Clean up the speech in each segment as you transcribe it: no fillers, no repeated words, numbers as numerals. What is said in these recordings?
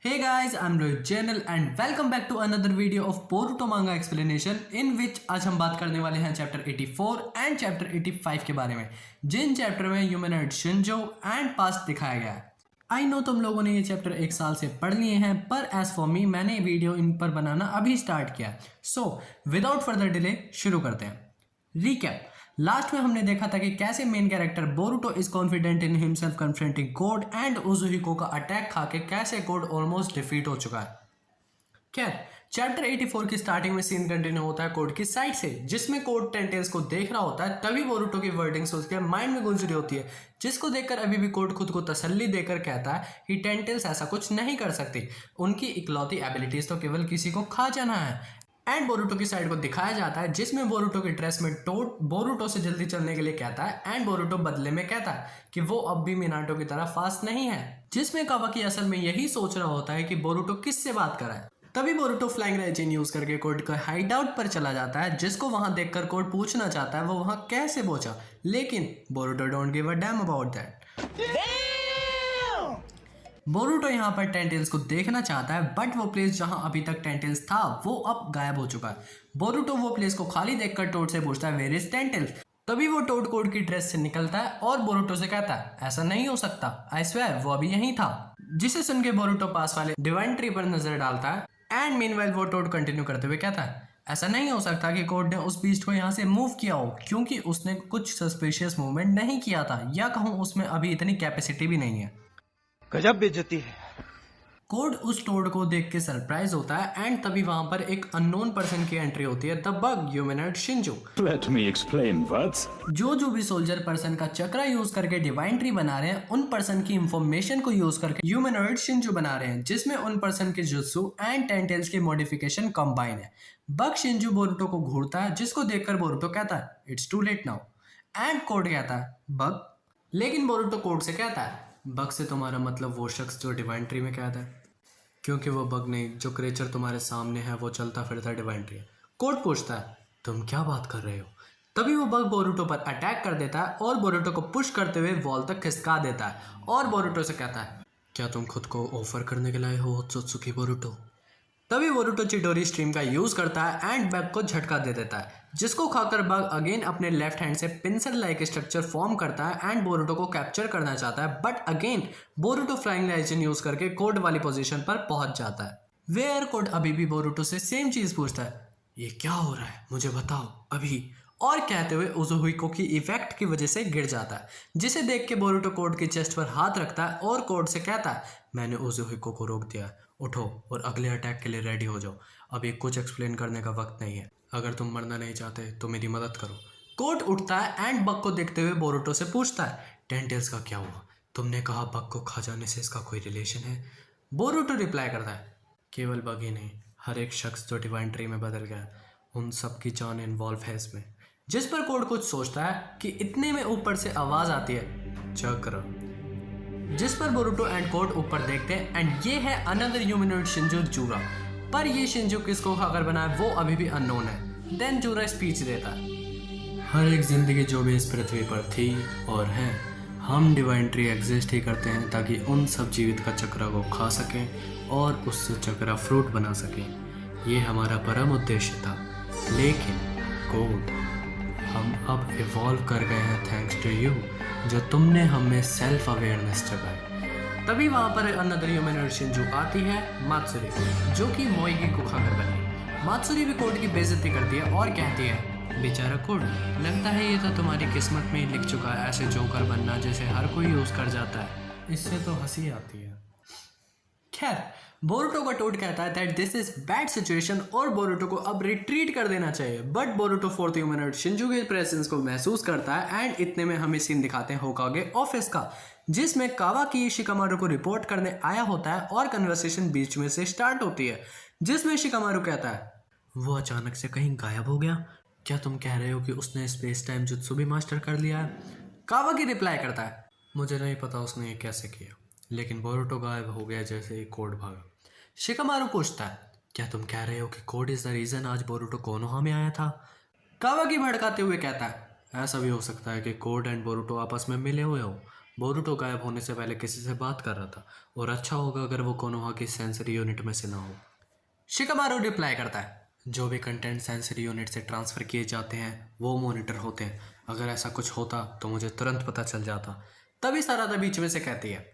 Hey guys, I'm Rohit Channel and welcome back to another video of Boruto manga explanation in which आज हम बात करने वाले हैं चैप्टर 84 एंड चैप्टर 85 के बारे में, जिन चैप्टर में ह्यूमनॉइड शिंजो एंड पास्ट दिखाया गया है। आई नो तुम लोगों ने ये चैप्टर एक साल से पढ़ लिए हैं, पर एज फॉर मी मैंने वीडियो इन पर बनाना अभी स्टार्ट किया। सो विदाउट फर्दर डिले शुरू करते हैं। रीकैप, लास्ट में हमने देखा था कि कैसे main character Boruto is confident in himself confronting code and उजुहिको का अटैक खा के कैसे कोड ऑलमोस्ट डिफीट हो चुका है। खैर, चैप्टर 84 की स्टार्टिंग में सीन कंटिन्यू होता है कोड की साइड से, जिसमें कोड टेंटेल्स को देख रहा होता है। तभी बोरुटो की वर्डिंग्स उसके माइंड में गूंज रही होती है, जिसको देखकर अभी भी कोड खुद को तसल्ली देकर कहता है कि टेंटेल्स ऐसा कुछ नहीं कर सकती, उनकी इकलौती एबिलिटीज तो केवल किसी को खा जाना है। एंड बोरुटो की साइड को दिखाया जाता है, जिसमें बोरुटो के ड्रेस में टोड बोरुटो से जल्दी चलने के लिए कहता है एंड बोरुटो बदले में कहता है कि वो अब भी मिनाटो की तरह फास्ट नहीं है, जिसमें कावाकी असल में यही सोच रहा होता है कि बोरुटो किससे बात कर रहा है। तभी बोरुटो फ्लाइंग राइजिन यूज करके कोड का हाइड आउट पर चला जाता है, जिसको वहां देखकर कोड पूछना चाहता है वो वहां कैसे पहुंचा, लेकिन Boruto don't give a damn about that. Boruto यहाँ पर टेंटेल्स को देखना चाहता है, बट वो प्लेस जहाँ अभी तक टेंटेल्स था वो अब गायब हो चुका है। बोरुटो वो प्लेस को खाली देखकर टोड से पूछता है वेयर इज टेंटेल्स। तभी वो टोड कोड की ड्रेस से निकलता है और बोरुटो से कहता है ऐसा नहीं हो सकता, आई स्वेयर वो अभी यहीं था। जिसे सुन के बोरुटो पास वाले डिवाइन ट्री पर नजर डालता है एंड मीनवाइल वो टोड कंटिन्यू करते हुए कहता है ऐसा नहीं हो सकता कि कोड ने उस बीस्ट को यहाँ से मूव किया हो, क्योंकि उसने कुछ सस्पिशियस मूवमेंट नहीं किया था, या कहूँ उसमें अभी इतनी कैपेसिटी भी नहीं है। गजब बेइज्जती है। कोड उस टोड को देख के सरप्राइज होता है एंड तभी वहां पर एक अननोन पर्सन की एंट्री होती है, the bug humanoid Shinzo. Let me explain what? जो भी सोल्जर पर्सन का चक्रा यूज करके डिवाइन ट्री बना रहे हैं, उन पर्सन की इंफॉर्मेशन को यूज करके ह्यूमनॉइड शिंजो बना रहे हैं, जिसमें उन पर्सन के जुत्सु एंड टेंटेल्स की मॉडिफिकेशन कंबाइन है। बग शिंजो बोरुटो को घूरता है, जिसको देखकर बोरुटो कहता है it's too late now and Code कहता है बग, लेकिन बोरुटो कोड से कहता है बग से तुम्हारा मतलब वो शख्स जो डिवाइन ट्री में कैद है, क्योंकि वो बग नहीं, जो क्रिएचर तुम्हारे सामने है वो चलता फिरता डिवाइन ट्री। कोड पूछता है तुम क्या बात कर रहे हो। तभी वो बग बोरुटो पर अटैक कर देता है और बोरुटो को पुश करते हुए वॉल तक खिसका देता है और बोरुटो से कहता है क्या तुम खुद को ऑफर करने के लाए हो ओत्सुत्सुकी बोरुटो। तभी बोरुटो चिडोरी स्ट्रीम का यूज करता है एंड बग को झटका दे देता है, जिसको खाकर बग अगेन अपने लेफ्ट हैंड से पिंसर लाइक स्ट्रक्चर फॉर्म करता है एंड बोरुटो को कैप्चर करना चाहता है, but again Boruto flying raijin use करके कोड वाली पोजीशन पर पहुंच जाता है। वेयर कोड अभी भी बोरुटो से सेम चीज पूछता है ये क्या हो रहा है मुझे बताओ अभी, और कहते हुए उजुहिको की इफेक्ट की वजह से गिर जाता है, जिसे देख के बोरुटो कोड की चेस्ट पर हाथ रखता है और कोड से कहता है मैंने उजुहिको को रोक दिया, उठो और अगले अटैक के लिए रेडी हो जाओ, अभी कुछ एक्सप्लेन करने का वक्त नहीं है, अगर तुम मरना नहीं चाहते तो मेरी मदद करो। कोड उठता है एंड बग को देखते हुए बोरुटो से पूछता है टेंटेल्स का क्या हुआ, तुमने कहा बग को खा जाने से इसका कोई रिलेशन है। बोरुटो रिप्लाई करता है केवल बग ही नहीं, हर एक शख्स जो डिवाइन ट्री में बदल गया उन सब की जान इन्वॉल्व है इसमें। जिस पर कोड कुछ सोचता है कि इतने में ऊपर से आवाज आती है चक्र, जिस पर बोरुटो एंड कोड ऊपर देखते हैं एंड ये है अनदर ह्यूमनॉइड शिंजो जूरा, पर ये शिंजो किसको खाकर बना है वो अभी भी अननोन है। देन जूरा स्पीच देता है हर एक जिंदगी जो भी इस पृथ्वी पर थी और है, हम डिवाइन ट्री एग्जिस्ट ही करते हैं ताकि उन सब जीवित का चक्रा को खा सकें और उससे चक्रा फ्रूट बना सकें। ये हमारा परम उद्देश्य था, लेकिन कोड हम अब इवॉल्व कर गए हैं थैंक्स टू यू, जो तुमने हमें सेल्फ अवेयरनेस जगाई। तभी वहां पर अनदर ह्यूमनॉइड शिंजो आती है मात्सुरी, जो कि मोइगी को खाकर बनी। मात्सुरी भी कोड की बेइज्जती करती है और कहती है बेचारा कोड, लगता है ये तो तुम्हारी किस्मत में ही लिख चुका है ऐसे जोकर बनना जैसे हर कोई यूज कर जाता है, इससे तो हंसी आती है। खैर, बोरुटो का टोड कहता है that this is bad situation और बोरुटो को अब रिट्रीट कर देना चाहिए, but Boruto fourth humanoid Shinzo के प्रेजेंस को महसूस करता है एंड इतने में हमें सीन दिखाते हैं होकागे ऑफिस का, जिसमें कावाकी शिकामारू को रिपोर्ट करने आया होता है और कन्वर्सेशन बीच में से स्टार्ट होती है, जिसमें शिकामारू कहता है वो अचानक से कहीं गायब हो गया, क्या तुम कह रहे हो कि उसने स्पेस टाइम जुत्सु भी मास्टर कर लिया है। कावाकी रिप्लाई करता है मुझे नहीं पता उसने ये कैसे किया, लेकिन बोरुटो गायब हो गया जैसे ही कोड भागा। शिकामारू पूछता है क्या तुम कह रहे हो कि कोड इज द रीजन आज बोरुटो कोनोहा में आया था। कावाकी भड़काते हुए कहता है ऐसा भी हो सकता है कि कोड एंड बोरुटो आपस में मिले हुए हो, बोरुटो गायब होने से पहले किसी से बात कर रहा था और अच्छा होगा अगर वो कोनोहा की सेंसरी यूनिट में से ना हो। शिकामारू रिप्लाई करता है, जो भी कंटेंट सेंसरी यूनिट से ट्रांसफ़र किए जाते हैं वो मॉनिटर होते हैं। अगर ऐसा कुछ होता तो मुझे तुरंत पता चल जाता। तभी सारादा बीच में से कहती है,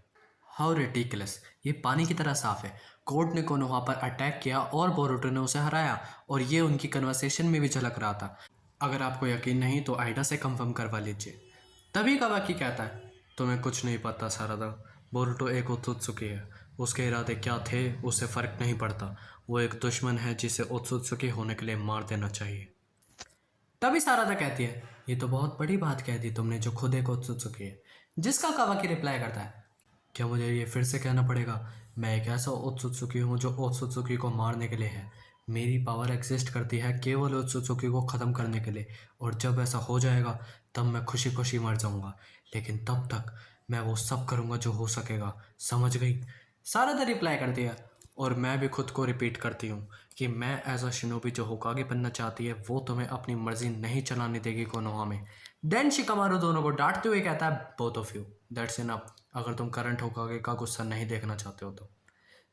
हाउ रिडिकुलस, ये पानी की तरह साफ है। कोर्ट ने कोनोहा पर अटैक किया और बोरुटो ने उसे हराया और ये उनकी कन्वर्सेशन में भी झलक रहा था। अगर आपको यकीन नहीं तो आइडा से कंफर्म करवा लीजिए। तभी कावाकी कहता है, तुम्हें कुछ नहीं पता सारादा, बोरुटो एक ओत्सुत्सुकी है। उसके इरादे क्या थे उससे फ़र्क नहीं पड़ता। वो एक दुश्मन है जिसे ओत्सुत्सुकी होने के लिए मार देना चाहिए। तभी सारादा कहती है, ये तो बहुत बड़ी बात कह दी तुमने, जो खुद एक ओत्सुत्सुकी है। जिसका कावाकी रिप्लाई करता है, क्या मुझे ये फिर से कहना पड़ेगा? मैं एक ऐसा ओत्सुत्सुकी हूँ जो ओत्सुत्सुकी को मारने के लिए है। मेरी पावर एग्जिस्ट करती है केवल ओत्सुत्सुकी को ख़त्म करने के लिए, और जब ऐसा हो जाएगा तब मैं खुशी खुशी मर जाऊँगा। लेकिन तब तक मैं वो सब करूँगा जो हो सकेगा, समझ गई? सारादा रिप्लाई करती है, और मैं भी खुद को रिपीट करती हूँ कि मैं एज अ शिनोबी जो होकागे बनना चाहती है वो तुम्हें अपनी मर्जी नहीं चलाने देगी कोनोहा में। देन शिकामारू दोनों को डांटते हुए कहता है, both of you, that's enough. अगर तुम करंट होकागे का गुस्सा नहीं देखना चाहते हो तो।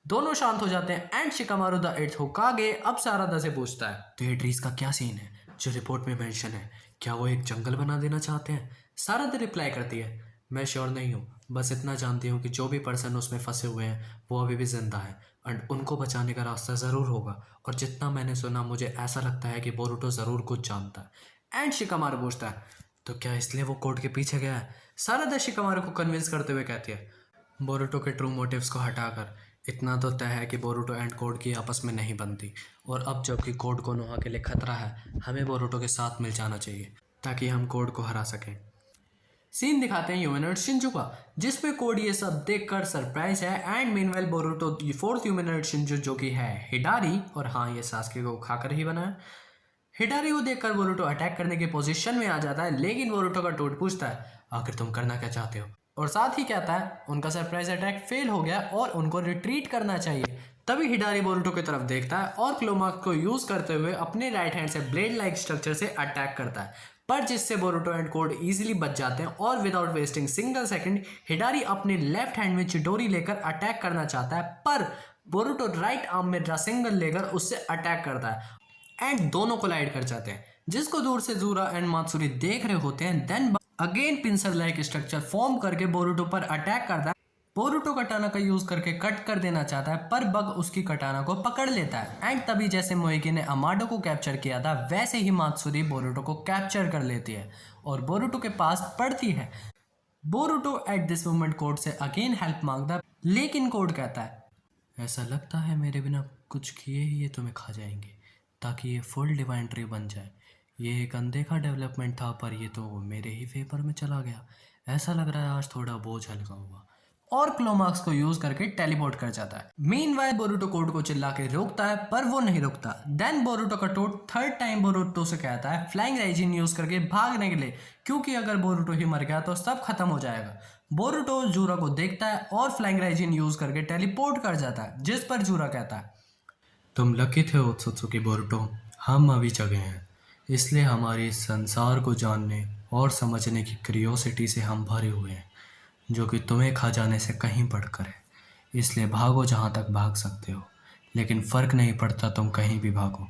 दोनों शांत हो जाते हैं एंड शिकामारू द एट्थ होकागे अब सारादा से पूछता है, तो ये ट्रीज का क्या सीन है जो रिपोर्ट में मेंशन है? क्या वो एक जंगल बना देना चाहते हैं? सारादा रिप्लाई करती है, मैं श्योर नहीं हूँ, बस इतना जानती हूँ कि जो भी पर्सन उसमें फंसे हुए हैं वो अभी भी जिंदा है एंड उनको बचाने का रास्ता ज़रूर होगा। और जितना मैंने सुना मुझे ऐसा लगता है कि बोरुटो ज़रूर कुछ जानता है। एंड शिकामारू पूछता है, तो क्या इसलिए वो कोर्ट के पीछे गया है? सारादा शिकामारू को कन्विंस करते हुए कहती है, बोरुटो के ट्रू मोटिव्स को हटाकर इतना तो तय है कि बोरुटो एंड कोड की आपस में नहीं बनती, और अब जबकि कोड कोनोहा के लिए खतरा है, हमें बोरुटो के साथ मिल जाना चाहिए ताकि हम कोड को हरा सकें। सीन दिखाते हैं ह्यूमनॉइड शिंजू का, जिसमें कोड ये सब देखकर सरप्राइज है एंड मीनवेल बोरुटो फोर्थ ह्यूमनॉइड शिंजू जो कि है हिडारी, और हाँ ये सास्के को खाकर ही बना है। हिडारी को देखकर बोरुटो अटैक करने की पोजीशन में आ जाता है, लेकिन बोरुटो का टोड पूछता है, आखिर तुम करना क्या चाहते हो? और साथ ही कहता है उनका सरप्राइज अटैक फेल हो गया और उनको रिट्रीट करना चाहिए। तभी हिडारी बोरुटो की तरफ देखता है और क्लोमार्क को यूज करते हुए अपने राइट हैंड से ब्लेड लाइक स्ट्रक्चर से अटैक करता है, पर जिससे बोरुटो एंड कोड इजीली बच जाते हैं। और विदाउट वेस्टिंग सिंगल सेकंड हिडारी अपने लेफ्ट हैंड में चिडोरी लेकर अटैक करना चाहता है, पर बोरुटो राइट आर्म में रासेंगन लेकर उससे अटैक करता है एंड दोनों कोलाइड कर जाते हैं, जिसको दूर से जूरा एंड मात्सुरी देख रहे होते हैं। Then again pincer like structure form करके बोरुटो पर अटैक करता है। बोरुटो कटाना का यूज करके कट कर देना चाहता है, पर बग उसकी कटाना को पकड़ लेता है एंड तभी जैसे मोएगी ने अमाडो को कैप्चर किया था वैसे ही मात्सुरी बोरुटो को कैप्चर कर लेती है और बोरुटो के पास पड़ती है। Boruto at this moment code से अगेन हेल्प मांगता है, लेकिन कोड कहता है, ऐसा लगता है मेरे बिना कुछ किए ही ये तुम्हें खा जाएंगे ताकि ये फुल डिवाइन ट्री बन जाए। ये एक अनदेखा डेवलपमेंट था पर ये तो मेरे ही फेवर में चला गया। ऐसा लग रहा है आज थोड़ा बोझ हल्का हुआ। और क्लोमार्क्स को यूज करके टेलीपोर्ट कर जाता है। मीनवाइल बोरुटो कोड को चिल्ला के रोकता है पर वो नहीं रुकता। देन बोरुटो का टोड थर्ड टाइम बोरुटो से कहता है फ्लाइंग राइजिन यूज करके भागने के लिए, क्योंकि अगर बोरुटो ही मर गया तो सब खत्म हो जाएगा। बोरुटो जूरा को देखता है और फ्लाइंग राइजिन यूज करके टेलीपोर्ट कर जाता है, जिस पर जूरा कहता है, तुम लकी थे ओत्सुत्सुकी बोरुटो, हम अभी जगे हैं, इसलिए हमारी इस संसार को जानने और समझने की क्यूरियोसिटी से हम भरे हुए हैं, जो कि तुम्हें खा जाने से कहीं बढ़कर है। इसलिए भागो जहाँ तक भाग सकते हो, लेकिन फ़र्क नहीं पड़ता तुम कहीं भी भागो,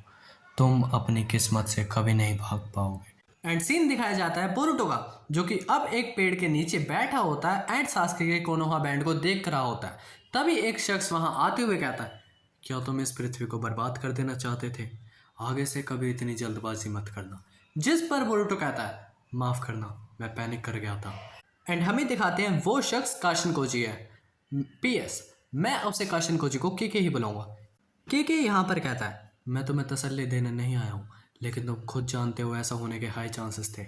तुम अपनी किस्मत से कभी नहीं भाग पाओगे। एंड सीन दिखाया जाता है बोरुटो का, जो कि अब एक पेड़ के नीचे बैठा होता है एंड सास्के के कोनोहा बैंड को देख रहा होता है। तभी एक शख्स वहाँ आते हुए कहता है, क्या तुम इस पृथ्वी को बर्बाद कर देना चाहते थे? आगे से कभी इतनी जल्दबाजी मत करना। जिस पर बोरुटो कहता है, माफ़ करना, मैं पैनिक कर गया था। एंड हमें दिखाते हैं वो शख्स काशिन कोजी है। पीएस, मैं अब से काशिन कोजी को केके ही बुलाऊंगा। केके यहाँ पर कहता है, मैं तुम्हें तसल्ली देने नहीं आया हूँ, लेकिन तुम खुद जानते हो ऐसा होने के हाई चांसेस थे,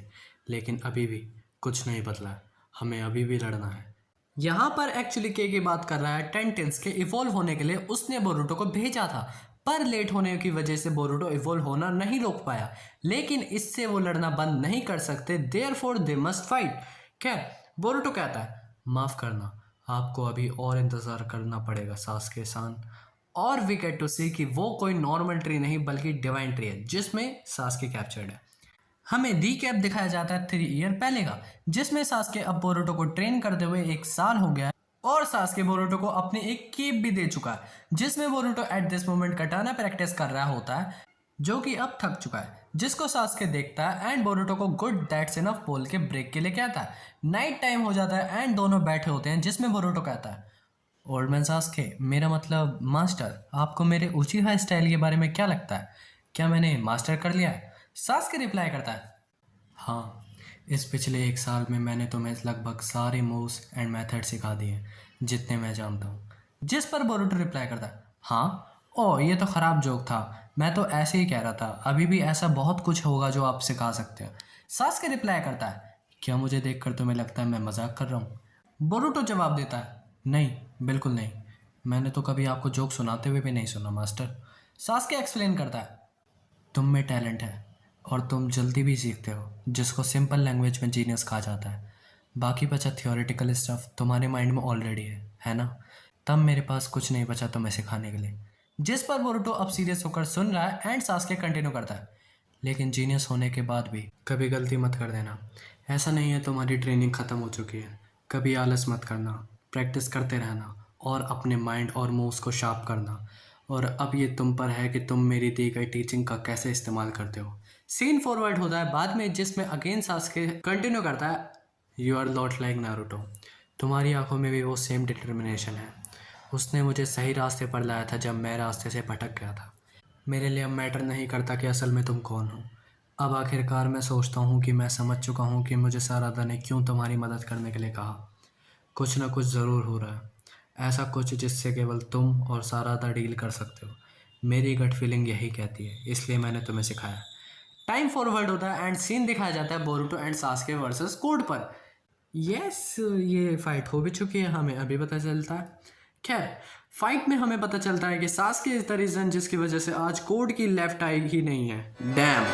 लेकिन अभी भी कुछ नहीं बदला है, हमें अभी भी लड़ना है। यहाँ पर एक्चुअली केके बात कर रहा है टेंटेल्स के इवॉल्व होने के लिए उसने बोरुटो को भेजा था, पर लेट होने की वजह से बोरुटो इवॉल्व होना नहीं रोक पाया, लेकिन इससे वो लड़ना बंद नहीं कर सकते, देयरफॉर दे मस्ट फाइट। खैर बोरुटो कहता है, माफ़ करना, आपको अभी और इंतज़ार करना पड़ेगा सास्के सान। और वी गेट टू सी कि वो कोई नॉर्मल ट्री नहीं बल्कि डिवाइन ट्री है जिसमें सास्के कैप्चर्ड है। हमें रीकैप दिखाया जाता है 3 ईयर पहले का, जिसमें सास्के अब बोरुतो को ट्रेन करते हुए 1 साल हो गया है और सास्के बोरुतो को अपनी एक कीप भी दे चुका है, जिसमें बोरुतो एट दिस मोमेंट कटाना प्रैक्टिस कर रहा होता है, जो कि अब थक चुका है, जिसको सास्के देखता है एंड बोरुतो को गुड दैट्स इनफ बोल के ब्रेक के लिए कहता है। नाइट टाइम हो जाता है एंड दोनों बैठे होते हैं, जिसमें बोरुतो कहता है, ओल्ड मैन सास्के, मेरा मतलब मास्टर, आपको मेरे उचिहा स्टाइल के बारे में क्या लगता है? क्या मैंने मास्टर कर लिया है? सास्के रिप्लाई करता है, हाँ, इस पिछले 1 साल में मैंने तुम्हें लगभग सारे मूव्स एंड मेथड सिखा दिए जितने मैं जानता हूँ। जिस पर बोरुतो रिप्लाई करता है, हाँ, ओ ये तो ख़राब जोक था, मैं तो ऐसे ही कह रहा था, अभी भी ऐसा बहुत कुछ होगा जो आप सिखा सकते हो। सास्के रिप्लाई करता है, क्या मुझे देखकर तुम्हें लगता है मैं मजाक कर रहा हूँ? बोरुतो जवाब देता है, नहीं, बिल्कुल नहीं, मैंने तो कभी आपको जोक सुनाते हुए भी नहीं सुना मास्टर। सास्के एक्सप्लेन करता है, तुम में टैलेंट है और तुम जल्दी भी सीखते हो, जिसको सिंपल लैंग्वेज में जीनियस कहा जाता है। बाकी बचा थियोरेटिकल स्टफ तुम्हारे माइंड में ऑलरेडी है ना? तब मेरे पास कुछ नहीं बचा तुम्हें सिखाने के लिए। जिस पर बोरुतो अब सीरियस होकर सुन रहा है एंड सास्के कंटिन्यू करता है, लेकिन जीनियस होने के बाद भी कभी गलती मत कर देना। ऐसा नहीं है तुम्हारी ट्रेनिंग ख़त्म हो चुकी है। कभी आलस मत करना, प्रैक्टिस करते रहना और अपने माइंड और मूव्स को शार्प करना। और अब ये तुम पर है कि तुम मेरी दी गई टीचिंग का कैसे इस्तेमाल करते हो। सीन फॉरवर्ड होता है बाद में, जिसमें अगेन सास्के कंटिन्यू करता है, you are not like Naruto, तुम्हारी आंखों में भी वो सेम डिटर्मिनेशन है। उसने मुझे सही रास्ते पर लाया था जब मैं रास्ते से भटक गया था। मेरे लिए अब मैटर नहीं करता कि असल में तुम कौन हो। अब आखिरकार मैं सोचता हूँ कि मैं समझ चुका हूँ कि मुझे सारादा ने क्यों तुम्हारी मदद करने के लिए कहा। कुछ ना कुछ ज़रूर हो रहा है, ऐसा कुछ जिससे केवल तुम और सारादा डील कर सकते हो। मेरी गट फीलिंग यही कहती है, इसलिए मैंने तुम्हें सिखाया। टाइम फॉरवर्ड होता है एंड सीन दिखाया जाता है Boruto and Sasuke versus code पर। यस, ये फाइट हो भी चुकी है, हमें अभी पता चलता है। खैर, फाइट में हमें पता चलता है कि सास्के इज द रीजन जिसकी वजह से आज कोड की लेफ्ट आई ही नहीं है। डैम।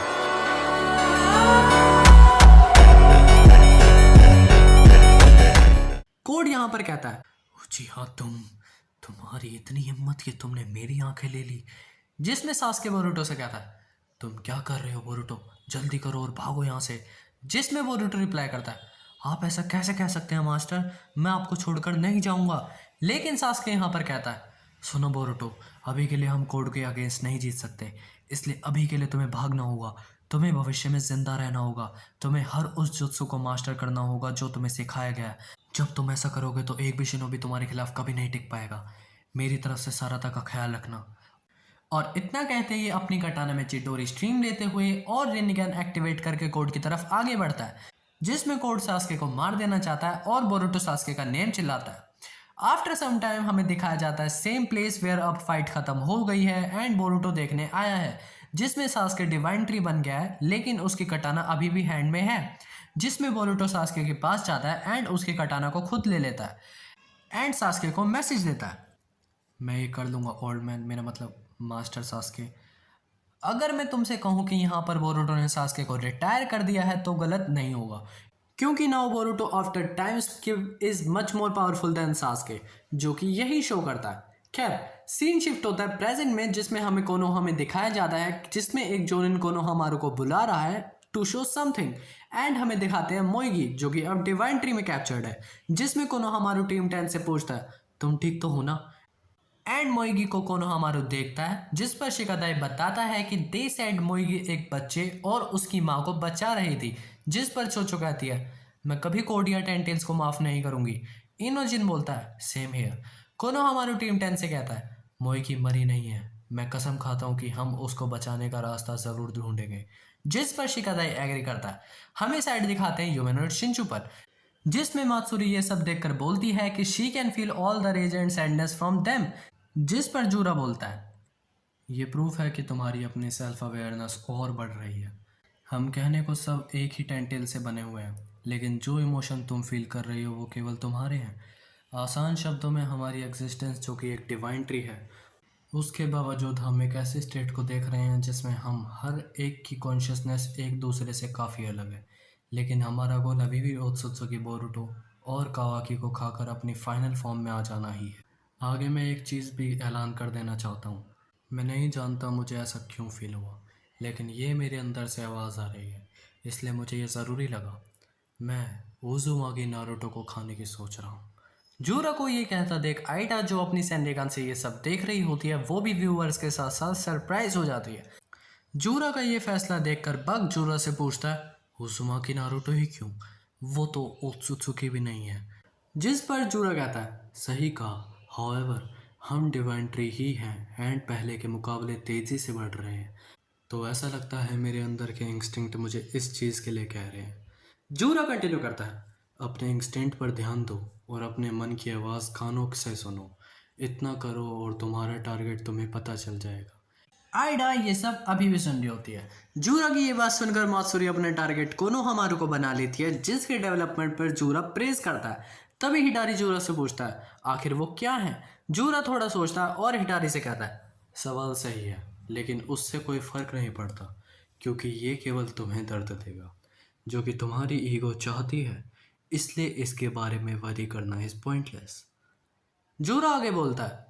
कोड यहाँ पर कहता है, जी हाँ, तुम्हारी इतनी हिम्मत कि तुमने मेरी आंखें ले ली। जिसमें सास्के बोरुतो से कहता है, तुम क्या कर रहे हो बोरुतो, जल्दी करो और भागो यहाँ से। जिसमें बोरुतो रिप्लाई करता है, आप ऐसा कैसे कह सकते हैं मास्टर, मैं आपको छोड़कर नहीं जाऊंगा। लेकिन सास्के यहाँ पर कहता है, सुनो बोरुतो, अभी के लिए हम कोड के अगेंस्ट नहीं जीत सकते, इसलिए अभी के लिए तुम्हें भागना होगा। तुम्हें भविष्य में जिंदा रहना होगा। तुम्हें हर उस जुत्सु को मास्टर करना होगा जो तुम्हें सिखाया गया है। जब तुम ऐसा करोगे तो एक भी शिनोबी तुम्हारे खिलाफ कभी नहीं टिक पाएगा। मेरी तरफ से साराता का ख्याल रखना। और इतना कहते ही अपनी कटाना में चिडोरी स्ट्रीम लेते हुए और रिनिगन एक्टिवेट करके कोड की तरफ आगे बढ़ता है, जिसमें कोड सास्के को मार देना चाहता है और बोरुतो सास्के का नेम चिल्लाता है। आफ्टर सम टाइम हमें दिखाया जाता है सेम प्लेस वेयर अब फाइट खत्म हो गई है एंड बोरुतो देखने आया है, जिसमें सास्के डिवाइन ट्री बन गया है, लेकिन उसकी कटाना अभी भी हैंड में है। जिसमें बोरुतो सास्के के पास जाता है एंड उसकी कटाना को खुद ले लेता है एंड सास्के को मैसेज देता है, मैं ये कर लूँगा ओल्ड मैन, मेरा मतलब मास्टर सास्के। अगर मैं तुमसे कहूँ कि यहाँ पर बोरुतो ने सास्के को रिटायर कर दिया है तो गलत नहीं होगा, क्योंकि now Boruto after time skip is much more powerful than Sasuke, जो कि यही शो करता है। खैर, सीन शिफ्ट होता है प्रेजेंट में, जिसमें हमें दिखाया जाता है, जिसमें एक जोनिन कोनोहामारू को बुला रहा है टू शो समथिंग एंड हमें दिखाते हैं मोइगी, जो कि अब डिवाइन ट्री में कैप्चर्ड है। जिसमें कोनोहामारू टीम 10 से पूछता है, तुम ठीक तो हो ना? एंड मोइगी को कोनोहामारू देखता है, जिस पर शिकादाई बताता है कि दे सेड मोइगी एक बच्चे और उसकी माँ को बचा रही थी। जिस पर चोचो कहती है, मैं कभी कोड या टेंटेल्स को माफ नहीं करूंगी। इनोजिन बोलता है, सेम हियर। कोनोहामारू टीम 10 से कहता है, मोइगी मरी नहीं है, मैं कसम खाता हूँ कि हम उसको बचाने का रास्ता जरूर ढूंढेंगे। जिस पर शिकादाई एग्री करता है। हमें साइड दिखाते हैं ह्यूमनॉइड शिंचू पर, जिसमें मात्सुरी ये सब देखकर बोलती है कि she can feel all the rage and sadness from them. जिस पर जूरा बोलता है, ये प्रूफ है कि तुम्हारी अपनी सेल्फ अवेयरनेस और बढ़ रही है। हम कहने को सब एक ही टेंटेल से बने हुए हैं, लेकिन जो इमोशन तुम फील कर रही हो वो केवल तुम्हारे हैं। आसान शब्दों में हमारी एग्जिस्टेंस, जो कि एक डिवाइन ट्री है, उसके बावजूद हम एक ऐसे स्टेट को देख रहे हैं जिसमें हम हर एक की कॉन्शियसनेस एक दूसरे से काफ़ी अलग है। लेकिन हमारा गोल अभी भी ओत्सुत्सुकी बोरुतो और कावाकी को खाकर अपनी फाइनल फॉर्म में आ जाना ही है। आगे मैं एक चीज़ भी ऐलान कर देना चाहता हूँ। मैं नहीं जानता मुझे ऐसा क्यों फील हुआ, लेकिन ये मेरे अंदर से आवाज़ आ रही है इसलिए मुझे ये ज़रूरी लगा। मैं उज़ुमाकी नारुतो को खाने की सोच रहा हूँ। जूरा को ये कहता देख आइडा जो अपनी सैनिकान से ये सब देख रही होती है वो भी व्यूअर्स के साथ साथ सरप्राइज हो जाती है। जूरा का ये फैसला देखकर बग जूरा से पूछता है उज़ुमाकी नारुतो ही क्यों, वो तो ओत्सुत्सुकी भी नहीं है। जिस पर जूरा कहता है सही कहा, हाउएवर हम डिवाइन ट्री ही हैं एंड पहले के मुकाबले तेजी से बढ़ रहे हैं, तो ऐसा लगता है मेरे अंदर के इंस्टिंक्ट मुझे इस चीज़ के लिए कह रहे हैं। जूरा कंटिन्यू करता है अपने इंस्टिंक्ट पर ध्यान दो और अपने मन की आवाज़ कानों से सुनो, इतना करो और तुम्हारा टारगेट तुम्हें पता चल जाएगा। आइडा ये सब अभी भी सुन रही होती है। जूरा की ये बात सुनकर मात्सुरी अपने टारगेट कोनोहामारू को बना लेती है जिसके डेवलपमेंट पर जूरा प्रेज करता है। तभी हिटारी जूरा से पूछता है आखिर वो क्या है। जूरा थोड़ा सोचता है और हिटारी से कहता है सवाल सही है लेकिन उससे कोई फर्क नहीं पड़ता क्योंकि ये केवल तुम्हें दर्द देगा जो कि तुम्हारी ईगो चाहती है, इसलिए इसके बारे में वरी करना इज पॉइंटलेस। जूरा आगे बोलता है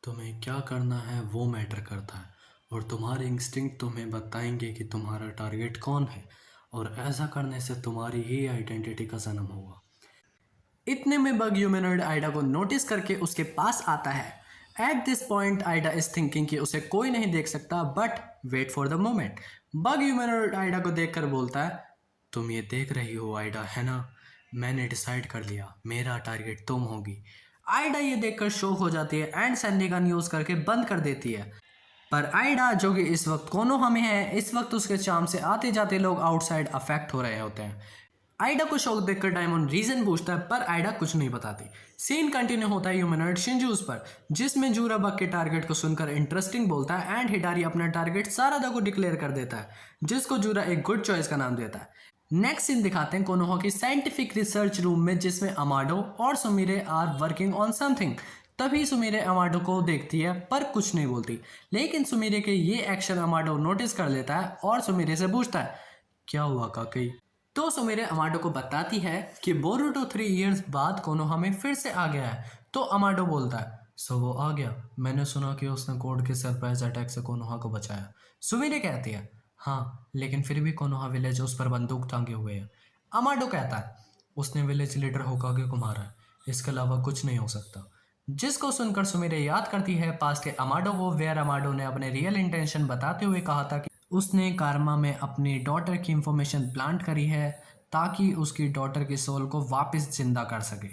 तुम्हें क्या करना है वो मैटर करता है और तुम्हारे इंस्टिंक्ट तुम्हें बताएंगे कि तुम्हारा टारगेट कौन है और ऐसा करने से तुम्हारी ही आइडेंटिटी का जन्म होगा। इतने में बग ह्यूमनॉइड आइडा को नोटिस करके उसके पास आता है। At this point Aida is thinking कि उसे कोई नहीं देख सकता but wait for the moment. Bug humanoid Aida को देखकर बोलता है तुम ये देख रही हो आइडा है ना, मैंने डिसाइड कर लिया मेरा टारगेट तुम होगी। आइडा ये देखकर शॉक हो जाती है एंड सैनिगन यूज करके बंद कर देती है। पर आइडा जो कि इस वक्त कोनोहा में है, इस वक्त उसके चाम से आते जाते लोग आउटसाइड अफेक्ट हो रहे होते हैं। आइडा को शौक देखकर डायमंड रीजन पूछता है पर आइडा कुछ नहीं बताती। सीन कंटिन्यू होता है ह्यूमनॉइड शिंजूस पर जिसमें जूरा बग के टारगेट को सुनकर इंटरेस्टिंग बोलता है एंड हिटारी अपना टारगेट सारादा को डिक्लेयर कर देता है जिसको जूरा एक गुड चॉइस का नाम देता है। नेक्स्ट सीन दिखाते हैं कोनोहा की साइंटिफिक रिसर्च रूम में जिसमें अमाडो और Sumire are working on something. तभी सुमिरे अमाडो को देखती है पर कुछ नहीं बोलती, लेकिन सुमिरे के ये एक्शन अमाडो नोटिस कर लेता है और सुमिरे से पूछता है क्या हुआ काकई। तो सुमिरे अमाडो को बताती है कि बोरुटो 3 इयर्स बाद कोनोहा में फिर से आ गया है। तो अमाडो बोलता है सो वो आ गया, मैंने सुना कि उसने कोड के सरप्राइज अटैक से कोनोहा को बचाया। सुमिरे कहती है हाँ लेकिन फिर भी कोनोहा विलेज उस पर बंदूक टांगे हुए है। अमाडो कहता है उसने विलेज लीडर होकागे को मारा है, इसके अलावा कुछ नहीं हो सकता। जिसको सुनकर सुमिरे याद करती है पास के अमाडो को, वेयर अमाडो ने अपने रियल इंटेंशन बताते हुए कहा था कि उसने कारमा में अपनी डॉटर की इंफॉर्मेशन प्लांट करी है ताकि उसकी डॉटर की सोल को वापस जिंदा कर सके।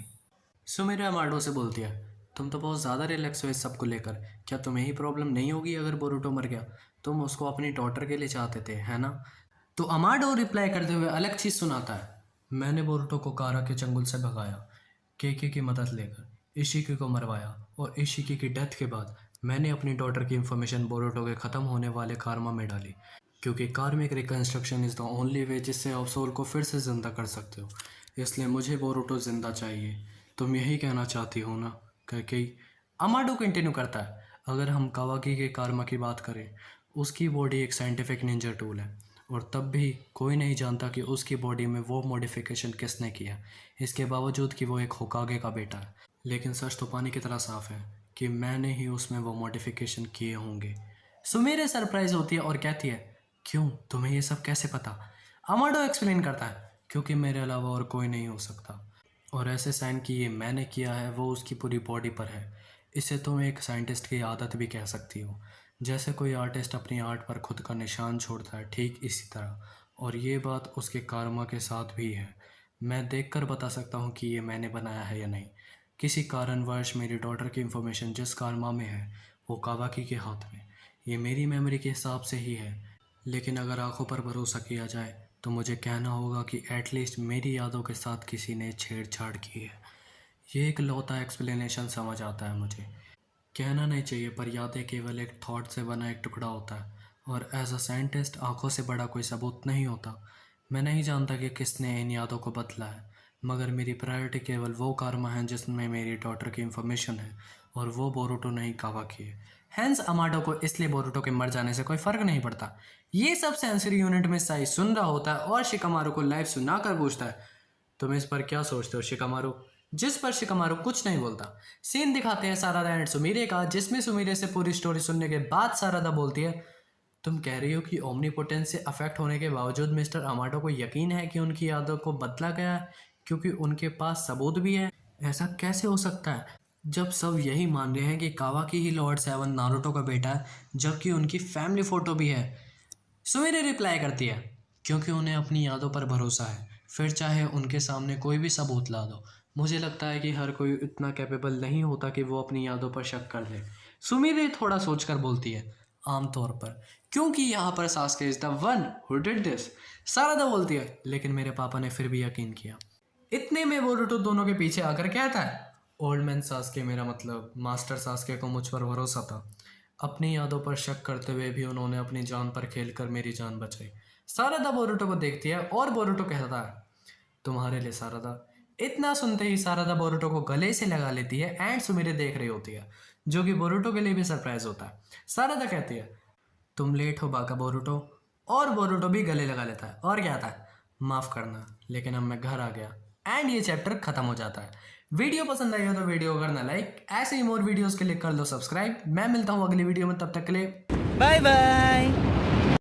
सुमिरे अमाडो से बोलती है तुम तो बहुत ज़्यादा रिलैक्स हो इस सब को लेकर, क्या तुम्हें ही प्रॉब्लम नहीं होगी अगर बोरुटो मर गया, तुम उसको अपनी डॉटर के लिए चाहते थे है ना। तो अमाडो रिप्लाई करते हुए अलग चीज़ सुनाता है मैंने बोरुटो को कारा के चंगुल से भगाया, केके की मदद लेकर इशिकी को मरवाया और इशिकी की डेथ के बाद मैंने अपनी डॉटर की इंफॉर्मेशन बोरुटो के ख़त्म होने वाले कारमा में डाली क्योंकि कार्मिक reconstruction is the only way जिससे आप सोल को फिर से ज़िंदा कर सकते हो, इसलिए मुझे बोरुटो ज़िंदा चाहिए। तुम यही कहना चाहती हो ना कैकेई। अमाडो कंटिन्यू करता है अगर हम कावाकी के कारमा की बात करें, उसकी बॉडी एक साइंटिफिक निंजा टूल है और तब भी कोई नहीं जानता कि उसकी बॉडी में वो मॉडिफिकेशन किसने किया, इसके बावजूद कि वो एक होकागे का बेटा है। लेकिन सच तो पानी की तरह साफ है कि मैंने ही उसमें वो मॉडिफिकेशन किए होंगे। सुमेरे सरप्राइज होती है और कहती है क्यों, तुम्हें ये सब कैसे पता। अमाडो एक्सप्लेन करता है क्योंकि मेरे अलावा और कोई नहीं हो सकता और ऐसे साइन कि ये मैंने किया है वो उसकी पूरी बॉडी पर है। इसे तुम एक साइंटिस्ट की आदत भी कह सकती हो, जैसे कोई आर्टिस्ट अपनी आर्ट पर खुद का निशान छोड़ता है ठीक इसी तरह, और ये बात उसके कारमा के साथ भी है। मैं देखकर बता सकता हूँ कि ये मैंने बनाया है या नहीं। किसी कारणवश मेरी डॉटर की इंफॉर्मेशन जिस कारमा में है वो कावाकी के हाथ में, ये मेरी मेमोरी के हिसाब से ही है। लेकिन अगर आंखों पर भरोसा किया जाए तो मुझे कहना होगा कि एटलीस्ट मेरी यादों के साथ किसी ने छेड़छाड़ की है। ये एक लौता एक्सप्लेनेशन समझ आता है मुझे, कहना नहीं चाहिए पर यादें केवल एक थॉट से बना एक टुकड़ा होता है और एज अ साइंटिस्ट आंखों से बड़ा कोई सबूत नहीं होता। मैं नहीं जानता कि किसने इन यादों को बदला है, मगर मेरी प्रायोरिटी केवल वो कारमा है जिसमें मेरी डॉटर की इंफॉर्मेशन है और वो बोरुटो नहीं कावाकी है। हैंस अमाडो को इसलिए बोरुटो के मर जाने से कोई फर्क नहीं पड़ता। ये सब सेंसरी यूनिट में साई सुन रहा होता है और शिकामारू को लाइव सुनाकर पूछता है तुम इस पर क्या सोचते हो शिकामारू, जिस पर शिकामारू कुछ नहीं बोलता। सीन दिखाते हैं सारादा एंड सुमीरे का जिसमें सुमीरे से पूरी स्टोरी सुनने के बाद सारादा बोलती है तुम कह रही हो कि ओमनीपोटेंस से अफेक्ट होने के बावजूद मिस्टर अमाटो को यकीन है कि उनकी यादों को बदला गया है क्योंकि उनके पास सबूत भी है? ऐसा कैसे हो सकता है जब सब यही मान रहे हैं कि कावाकी ही लॉर्ड 7 नारुतो का बेटा है, जबकि उनकी फैमिली फोटो भी है? सुमिरे रिप्लाई करती है, क्योंकि उन्हें अपनी यादों पर भरोसा है, फिर चाहे उनके सामने कोई भी सबूत ला दो। मुझे लगता है कि हर कोई इतना कैपेबल नहीं होता कि वो अपनी यादों पर शक कर ले। सुमिरे थोड़ा सोचकर बोलती है, आमतौर पर, क्योंकि यहाँ पर Sasuke is the one who did this. Sarada बोलती है, लेकिन मेरे पापा ने फिर भी यकीन किया। इतने में बोरुतो दोनों के पीछे आकर कहता है, ओल्ड मैन सास्के, मेरा मतलब मास्टर सास्के को मुझ पर भरोसा था। अपनी यादों पर शक करते हुए भी उन्होंने अपनी जान पर खेलकर मेरी जान बचाई। सारादा बोरुतो को देखती है और बोरुतो कहता है, तुम्हारे लिए सारादा। इतना सुनते ही सारादा बोरुतो को गले से लगा लेती है एंड सुमिरे देख रही होती है, जो कि बोरुतो के लिए भी सरप्राइज होता है। सारादा कहती है, तुम लेट हो बाका बोरुतो, और बोरुतो भी गले लगा लेता है और कहता है, माफ करना, लेकिन अब मैं घर आ गया। एंड ये चैप्टर खत्म हो जाता है। वीडियो पसंद आई हो तो वीडियो को करना लाइक, ऐसे ही मोर वीडियोस के लिए कर लो सब्सक्राइब। मैं मिलता हूँ अगली वीडियो में, तब तक के लिए बाय बाय।